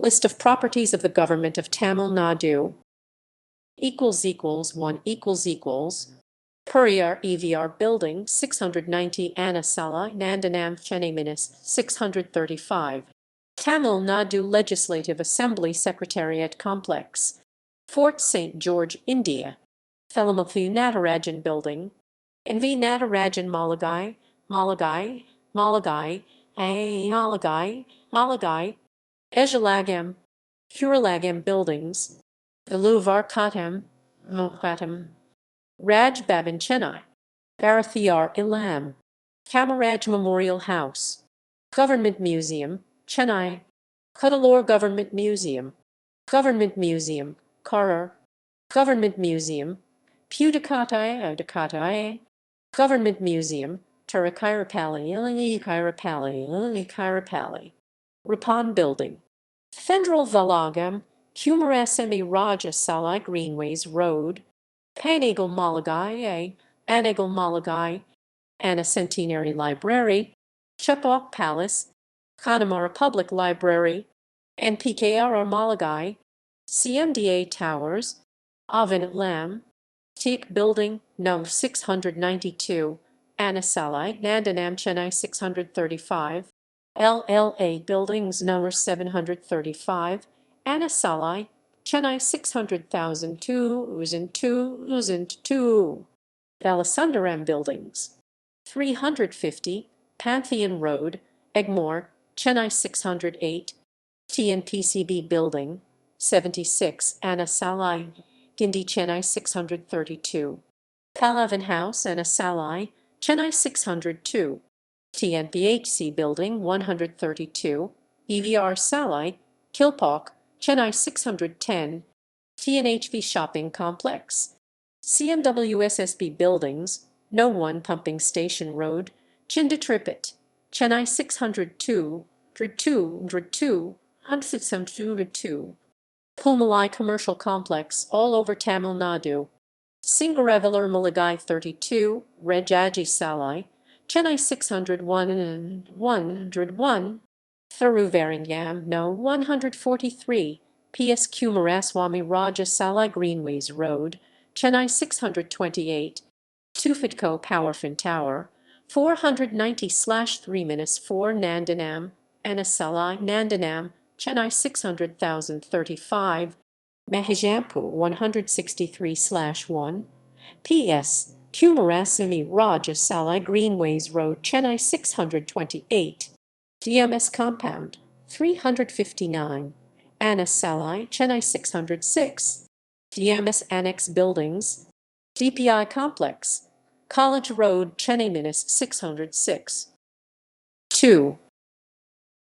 List of properties of the Government of Tamil Nadu. == 1 == Periyar EVR Building 690 Anna Salai Nandanam Chennai 635 Tamil Nadu Legislative Assembly Secretariat Complex Fort St. George, India Thalamuthu Natarajan Building V Natarajan Maaligai Maaligai Ezhilagam Kuralagam Buildings Valluvar Kottam Raj Bhavan Chennai Bharathiyar Illam Kamaraj Memorial House Government Museum Chennai Cuddalore Government Museum Karur Government Museum Pudukkottai Government Museum Tiruchirappalli Ripon Building Thendral Valaagam Kumarasamy Raja Salai Greenways Road Panagal Maaligai Anna Centenary Library Chepauk Palace Connemara Public Library NPKRR Maaligai CMDA Towers Aavin Illam TIIC Building No. 692 Anna Salai Nandanam Chennai 635 L.L.A. Buildings No. 735 Anna Salai Chennai 600,002 Valaagam Buildings 350 Pantheon Road Egmore Chennai 608 TNPCB Building 76 Anna Salai Guindy Chennai 632 Aavin House Anna Salai Chennai 602 TNPHC Building 132 EVR Salai Chepauk Chennai 610 TNHV Shopping Complex CMWSSB Buildings No. 1 Pumping Station Road Tiruchirappalli Chennai 602 Pumalai Commercial Complex all over Tamil Nadu Valluvar Maaligai 32 Rajaji Salai Chennai 601 Thiruvarangam No. 143 PS Kumarasamy Raja Salai Greenways Road Chennai 628 Tufidco Powerfin Tower 490/3-4 Nandanam Anna Salai Nandanam Chennai 600,035 Mahijampu 163/1 PS Kumarasamy Raja Salai Greenways Road Chennai 628 DMS Compound 359 Anna Salai Chennai 606 DMS Annex Buildings DPI Complex College Road Chennai 606 2